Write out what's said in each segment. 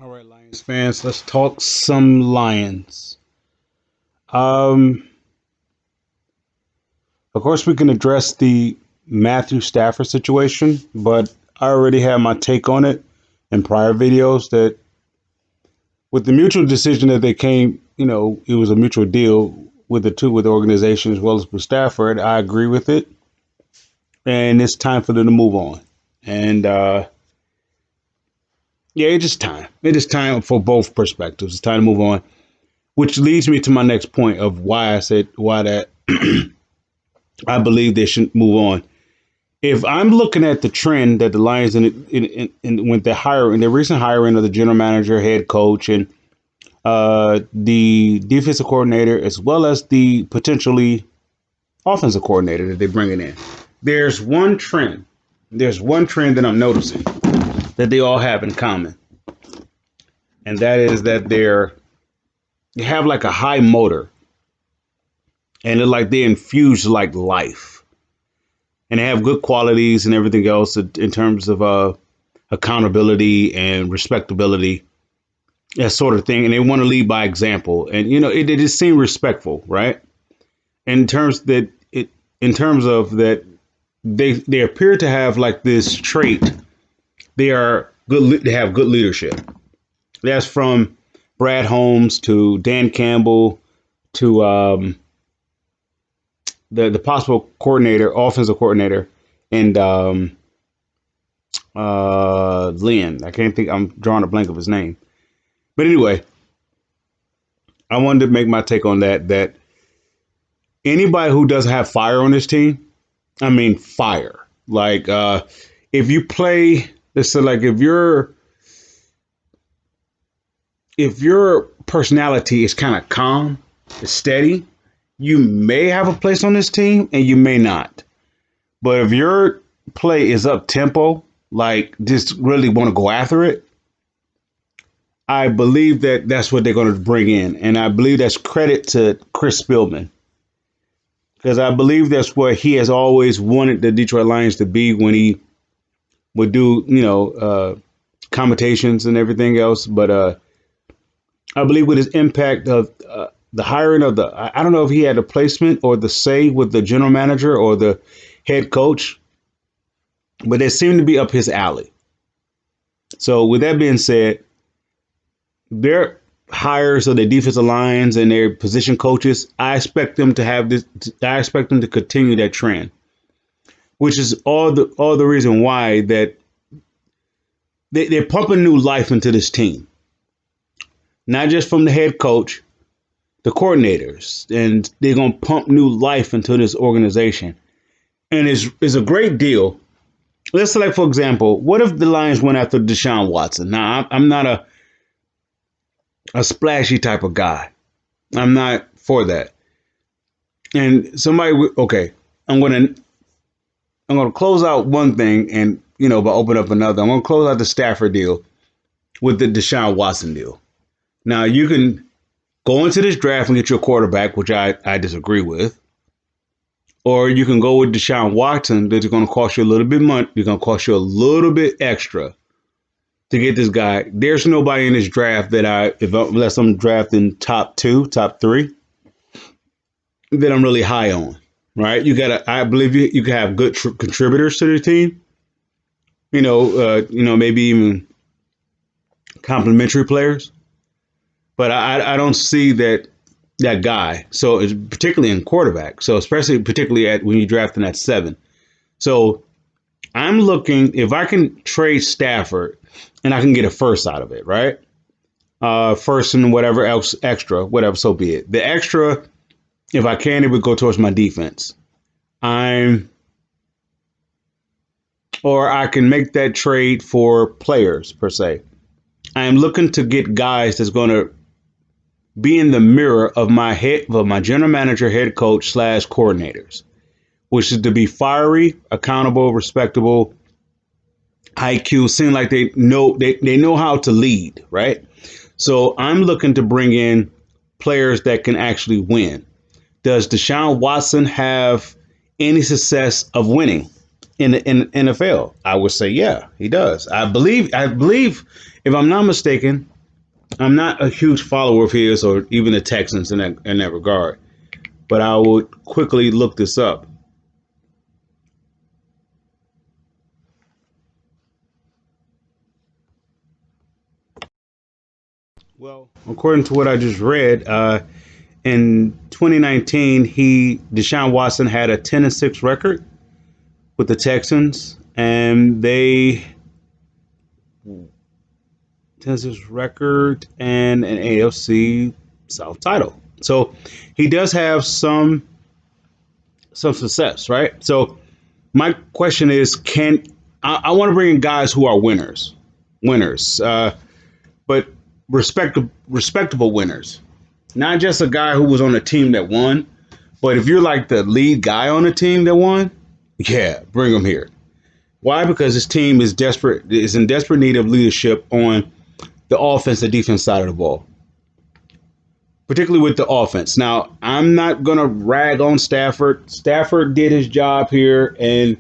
All right, Lions fans, let's talk some Lions. Um, of course, we can address the Matthew Stafford situation, but I already have my take on it in prior videos. That with the mutual decision that they came, it was a mutual deal with with the organization as well as with Stafford. I agree with it, and it's time for them to move on. And yeah, it's just time. It is time for both perspectives. It's time to move on, which leads me to my next point of why I said why that I believe they should move on. If I'm looking at the trend that the Lions in with the hiring, the recent hiring of the general manager, head coach, and the defensive coordinator, as well as the potentially offensive coordinator that they're bringing in, there's one trend. There's one trend that I'm noticing that they all have in common, and that is that they have like a high motor, and they're like they infuse like life, and they have good qualities and everything else in terms of accountability and respectability, that sort of thing. And they want to lead by example. And it just seems respectful, right? In terms of that, they appear to have like this trait. They are good. They have good leadership. That's from Brad Holmes to Dan Campbell to the possible coordinator, offensive coordinator, and Lynn. I can't think. I'm drawing a blank of his name. But anyway, I wanted to make my take on that. That anybody who doesn't have fire on this team, I mean fire. Like if you play this, so like if your personality is kind of calm, it's steady, you may have a place on this team, and you may not. But if your play is up tempo, like just really want to go after it, I believe that that's what they're going to bring in, and I believe that's credit to Chris Spielman because I believe that's what he has always wanted the Detroit Lions to be when he would do, commentations and everything else. But I believe with his impact of the hiring of I don't know if he had a placement or the say with the general manager or the head coach, but it seemed to be up his alley. So with that being said, their hires of their defensive lines and their position coaches, I expect them to have this. I expect them to continue that trend, which is all the reason why that they're pumping new life into this team, not just from the head coach, the coordinators, and they're gonna pump new life into this organization, and it's a great deal. Let's say, like, for example, what if the Lions went after Deshaun Watson? Now, I'm not a splashy type of guy. I'm not for that. And okay, I'm gonna I'm gonna close out one thing, and by open up another. I'm gonna close out the Stafford deal with the Deshaun Watson deal. Now you can go into this draft and get your quarterback, which I disagree with, or you can go with Deshaun Watson. That's going to cost you a little bit money. It's going to cost you a little bit extra to get this guy. There's nobody in this draft that unless I'm drafting top two, top three, that I'm really high on. Right? I believe you can have good contributors to the team. Maybe even complementary players. But I don't see that guy. So it's particularly in quarterback. So particularly at when you draft him at 7. So I'm looking if I can trade Stafford and I can get a first out of it, right? First and whatever else extra, whatever, so be it. The extra, if I can, it would go towards my defense. Or I can make that trade for players per se. I am looking to get guys that's going to be in the mirror of my general manager, head coach slash coordinators, which is to be fiery, accountable, respectable, IQ. Seem like they know how to lead, right? So I'm looking to bring in players that can actually win. Does Deshaun Watson have any success of winning? in NFL? I would say, yeah, he does. I believe, if I'm not mistaken, I'm not a huge follower of his or even the Texans in that regard. But I would quickly look this up. Well, according to what I just read, in 2019, Deshaun Watson had a 10-6 record with the Texans, and they 10-6 record and an AFC South title. So he does have some success, right? So my question is, I want to bring in guys who are winners, but respectable winners, not just a guy who was on a team that won. But if you're like the lead guy on the team that won, yeah, bring him here. Why? Because his team is in desperate need of leadership on the offense and defense side of the ball, particularly with the offense. Now, I'm not gonna rag on Stafford. Stafford did his job here, and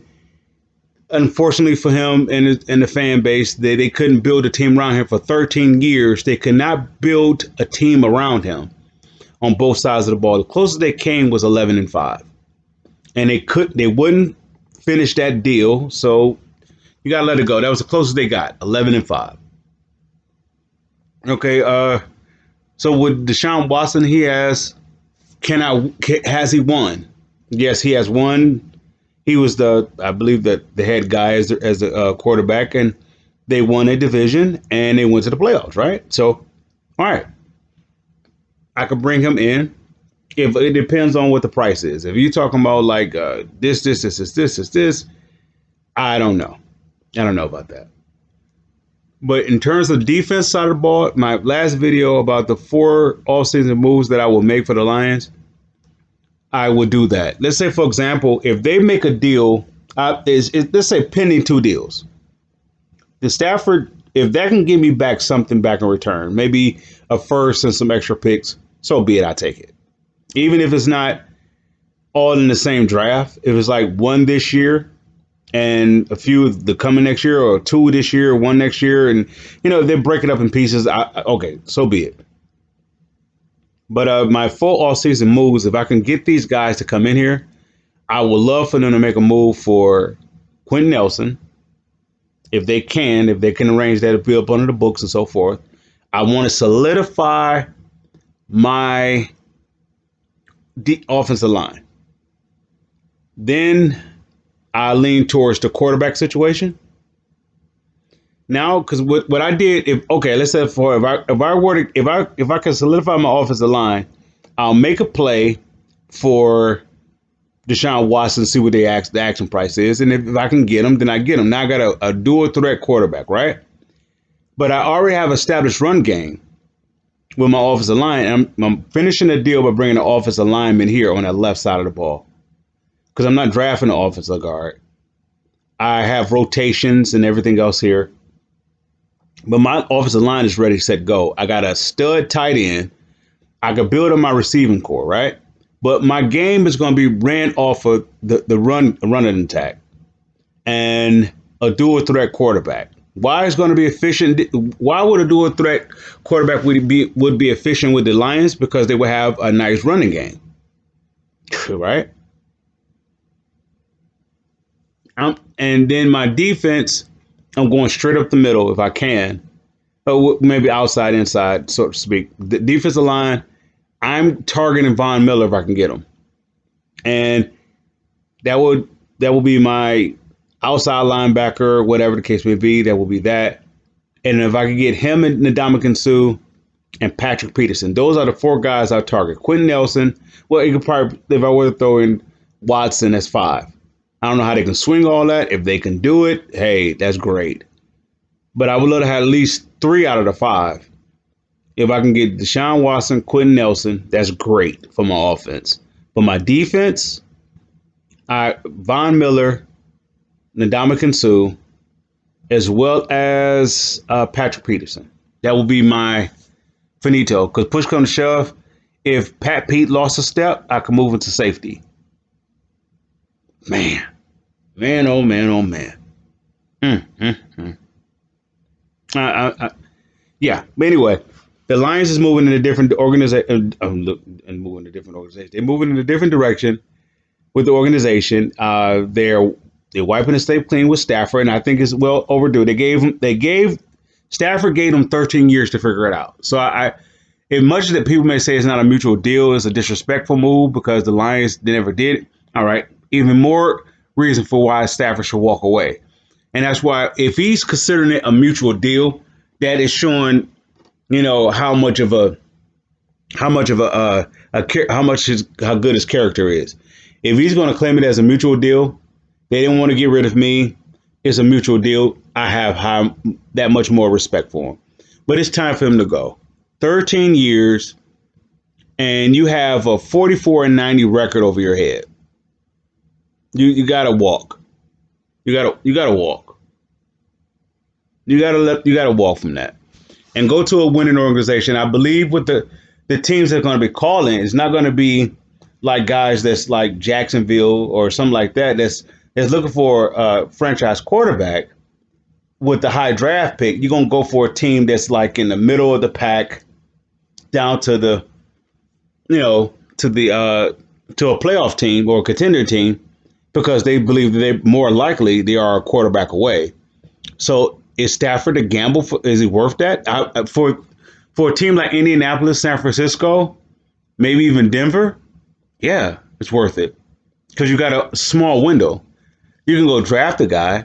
unfortunately for him and the fan base, they couldn't build a team around him for 13 years. They could not build a team around him on both sides of the ball. The closest they came was 11-5, and they wouldn't finish that deal. So you gotta let it go. That was the closest they got, 11-5. Okay. So with Deshaun Watson, has he won? Yes, he has won. He was I believe that the head guy as the quarterback, and they won a division and they went to the playoffs, right? So, all right, I could bring him in. If it depends on what the price is. If you're talking about like this, I don't know. I don't know about that. But in terms of defense side of the ball, my last video about the 4 offseason moves that I will make for the Lions, I would do that. Let's say, for example, if they make a deal, let's say pending 2 deals. The Stafford, if that can give me back something back in return, maybe a first and some extra picks, so be it. I take it. Even if it's not all in the same draft, if it's like one this year and a few the coming next year, or 2 this year, or 1 next year, and if they break it up in pieces, okay, so be it. But my full all season moves, if I can get these guys to come in here, I would love for them to make a move for Quentin Nelson, if they can arrange that to be up under the books and so forth. I want to solidify my offensive line. Then I lean towards the quarterback situation. Now, because what I did, let's say if I can solidify my offensive line, I'll make a play for Deshaun Watson, see what the action price is, and if I can get him, then I get him. Now I got a dual threat quarterback, right? But I already have established run game with my offensive line. I'm finishing the deal by bringing the offensive lineman here on that left side of the ball, because I'm not drafting the offensive guard. I have rotations and everything else here. But my offensive line is ready, set, go. I got a stud tight end. I could build on my receiving core, right? But my game is going to be ran off of the running attack and a dual threat quarterback. Why is going to be efficient? Why would a dual threat quarterback would be efficient with the Lions? Because they would have a nice running game, right? And then my defense, I'm going straight up the middle if I can, or maybe outside, inside, so to speak. The defensive line, I'm targeting Von Miller if I can get him, and that would be my outside linebacker, whatever the case may be. That will be that, and if I could get him and Ndamukong Suh and Patrick Peterson, those are the 4 guys I target. Quentin Nelson, well, you could probably, if I were to throw in Watson, that's 5. I don't know how they can swing all that. If they can do it, hey, that's great. But I would love to have at least 3 out of the 5. If I can get Deshaun Watson, Quentin Nelson, that's great for my offense. For my defense, Von Miller, Ndamukong Suh, as well as Patrick Peterson. That will be my finito. Because push comes to shove, if Pat Pete lost a step, I can move into safety. Man. Man, oh man, oh man. Mm, mm, mm. Yeah, but anyway, the Lions is moving in a different organization. Look, and moving in a different organization. They're moving in a different direction with the organization. They're wiping the slate clean with Stafford, and I think it's well overdue. They gave Stafford gave them 13 years to figure it out. So as much as that people may say it's not a mutual deal, it's a disrespectful move because the Lions they never did. All right, even more reason for why Stafford should walk away, and that's why if he's considering it a mutual deal, that is showing how much of how much how good his character is. If he's going to claim it as a mutual deal, they didn't want to get rid of me. It's a mutual deal. I have that much more respect for him. But it's time for him to go. 13 years, and you have a 44-90 record over your head. You gotta walk. You gotta walk. You gotta walk from that and go to a winning organization. I believe with the teams that are going to be calling, it's not going to be like guys that's like Jacksonville or something like that that's looking for a franchise quarterback with the high draft pick. You're going to go for a team that's like in the middle of the pack, down to the to a playoff team or a contender team because they believe that they more likely they are a quarterback away. So is Stafford a gamble? Is he worth that? For a team like Indianapolis, San Francisco, maybe even Denver, yeah, it's worth it because you got a small window. You can go draft a guy,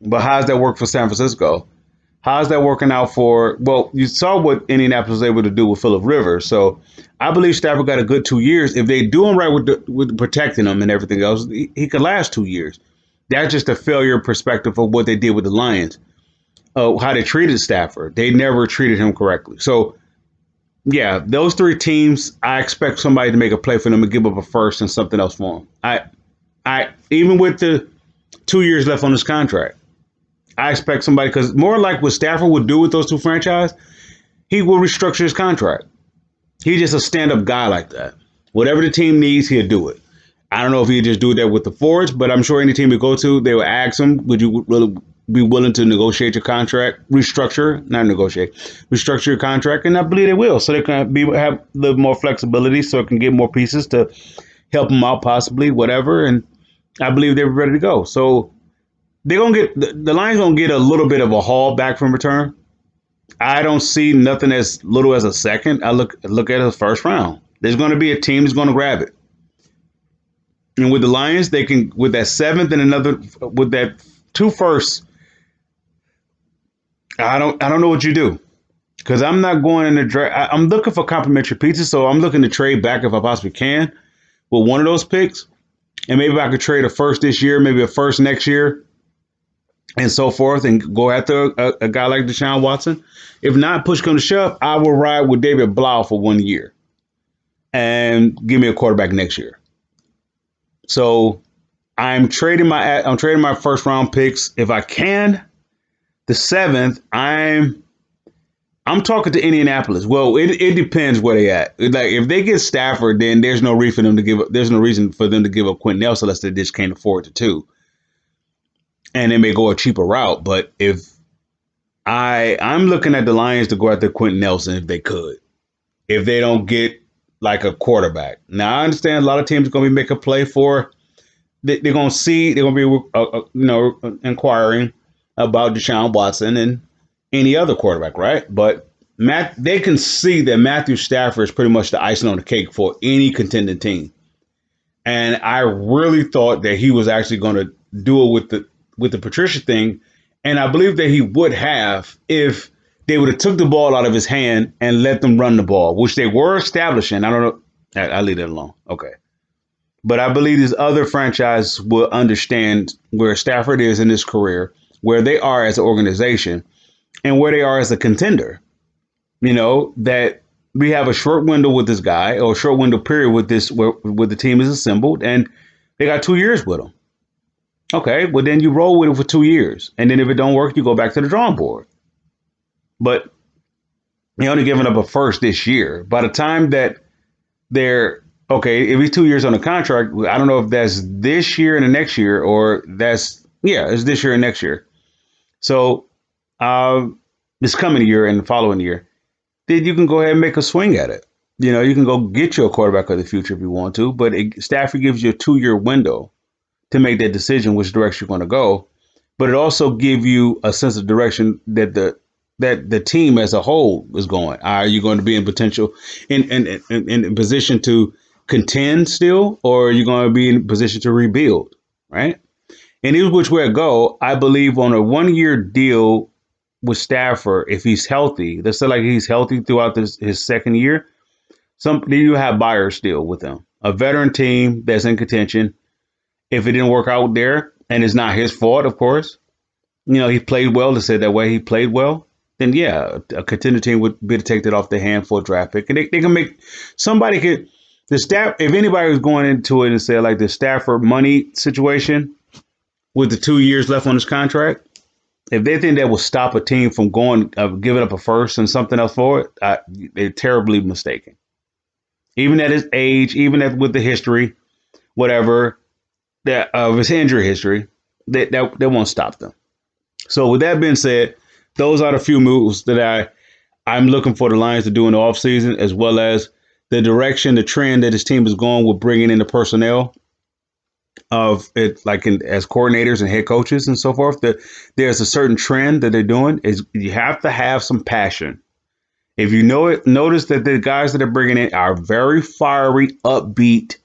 but how's that work for San Francisco? How's that working out for? Well, you saw what Indianapolis was able to do with Philip Rivers, so I believe Stafford got a good 2 years. If they do him right with protecting him and everything else, he could last 2 years. That's just a failure perspective of what they did with the Lions. How they treated Stafford. They never treated him correctly. So, yeah, those three teams, I expect somebody to make a play for them and give up a first and something else for them. I even with the 2 years left on his contract, I expect somebody because more like what Stafford would do with those two franchises, he will restructure his contract. He's just a stand-up guy like that. Whatever the team needs, he'll do it. I don't know if he'd just do that with the Fords, but I'm sure any team we go to, they will ask him, would you really be willing to negotiate your contract, restructure your contract, and I believe they will, so they can have a little more flexibility, so it can get more pieces to help them out, possibly whatever. And I believe they're ready to go. So they're gonna get the Lions gonna get a little bit of a haul back from return. I don't see nothing as little as a second. I look at the first round. There's going to be a team that's going to grab it. And with the Lions, they can with that seventh and another with that two firsts. I don't know what you do because I'm not going in the draft. I'm looking for complimentary pieces, so I'm looking to trade back if I possibly can with one of those picks, and maybe I could trade a first this year, maybe a first next year, and so forth, and go after a guy like Deshaun Watson. If not, push comes to shove, I will ride with David Blau for 1 year and give me a quarterback next year. So I'm trading my first round picks if I can. The seventh, I'm talking to Indianapolis. Well, it depends where they at. Like if they get Stafford, then there's no reason for them to give up. There's no reason for them to give up Quentin Nelson unless they just can't afford the two, and they may go a cheaper route. But if I'm looking at the Lions to go after Quentin Nelson if they could, if they don't get like a quarterback. Now I understand a lot of teams are going to be making a play for. They're going to see. They're going to be inquiring about Deshaun Watson and any other quarterback, right? But they can see that Matthew Stafford is pretty much the icing on the cake for any contending team. And I really thought that he was actually going to do it with the Patricia thing, and I believe that he would have if they would have took the ball out of his hand and let them run the ball, which they were establishing. I don't know. I'll leave that alone. Okay. But I believe these other franchises will understand where Stafford is in his career, where they are as an organization, and where they are as a contender. That we have a short window with this guy or a short window period with this where the team is assembled, and they got 2 years with him. Okay, well then you roll with it for 2 years, and then if it don't work, you go back to the drawing board. But they only giving up a first this year. By the time that they're Okay, if he's 2 years on a contract, I don't know if that's this year and the next year, or it's this year and next year. So this coming year and the following year, then you can go ahead and make a swing at it. You can go get you a quarterback of the future if you want to, but Stafford gives you a 2 year window to make that decision which direction you're going to go. But it also gives you a sense of direction that the team as a whole is going. Are you going to be in potential in position to contend still, or are you going to be in position to rebuild? Right. And either which way it go, I believe on a 1 year deal with Stafford, if he's healthy, let's say like he's healthy throughout his second year, then you have buyers still with him. A veteran team that's in contention. If it didn't work out there, and it's not his fault, of course, he played well, to say it that way, he played well, then yeah, a contender team would be to take that off their hand for a draft pick. And they can make somebody could the staff if anybody was going into it and say like the Stafford money situation with the 2 years left on his contract, if they think that will stop a team from going giving up a first and something else for it, they're terribly mistaken. Even at his age, with the history, whatever that of his injury history, that won't stop them. So with that being said, those are the few moves that I'm looking for the Lions to do in the offseason, as well as the direction, the trend that his team is going with bringing in the personnel of it, as coordinators and head coaches and so forth. That there's a certain trend that they're doing is you have to have some passion. If you know it, notice that the guys that are bringing in are very fiery, upbeat,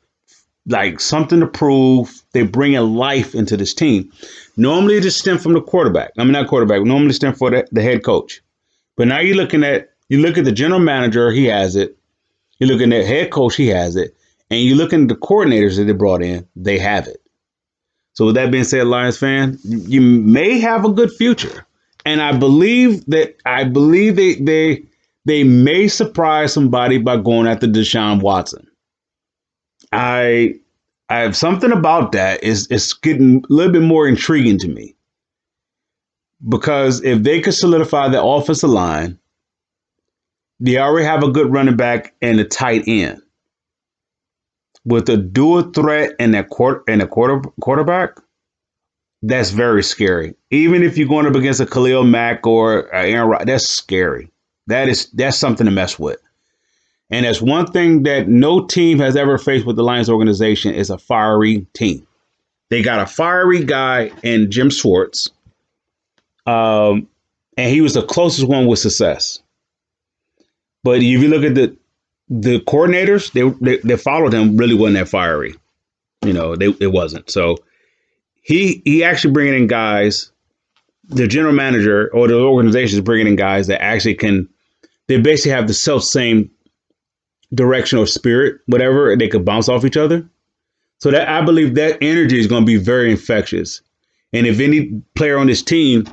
like something to prove. They bring in life into this team. Normally, it just stem from the quarterback. I mean, not quarterback. Normally, stem for the head coach. But now you look at the general manager. He has it. You're looking at head coach. He has it. And you look at the coordinators that they brought in. They have it. So with that being said, Lions fan, you may have a good future. And I believe they may surprise somebody by going after Deshaun Watson. I have something about that is it's getting a little bit more intriguing to me, because if they could solidify the offensive line, they already have a good running back and a tight end with a dual threat and a quarterback. That's very scary. Even if you're going up against a Khalil Mack or Aaron Rodgers, that's scary. That's something to mess with. And that's one thing that no team has ever faced with the Lions organization is a fiery team. They got a fiery guy in Jim Schwartz, and he was the closest one with success. But if you look at the coordinators, they followed him really wasn't that fiery. It wasn't. So he actually bringing in guys. The general manager or the organization is bringing in guys that actually they basically have the same direction or spirit, whatever, and they could bounce off each other. So that I believe that energy is going to be very infectious. And if any player on this team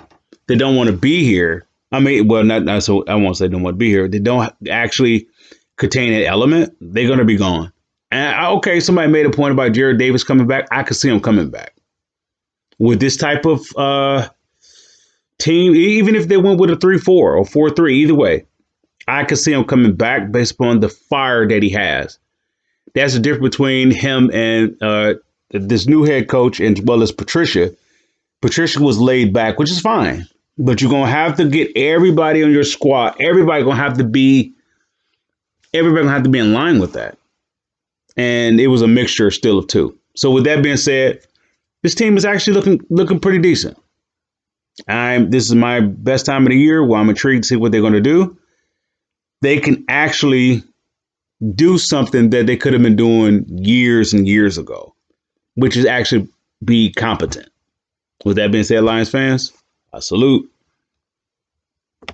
that don't want to be here, not so I won't say don't want to be here. They don't actually contain an element. They're going to be gone. And okay, somebody made a point about Jared Davis coming back. I could see him coming back with this type of team. Even if they went with a 3-4 or 4-3, either way, I could see him coming back based upon the fire that he has. That's the difference between him and this new head coach, as well as Patricia. Patricia was laid back, which is fine. But you're going to have to get everybody on your squad. Everybody going to have to be in line with that. And it was a mixture still of two. So with that being said, this team is actually looking pretty decent. This is my best time of the year where I'm intrigued to see what they're going to do. They can actually do something that they could have been doing years and years ago, which is actually be competent. With that being said, Lions fans, I salute.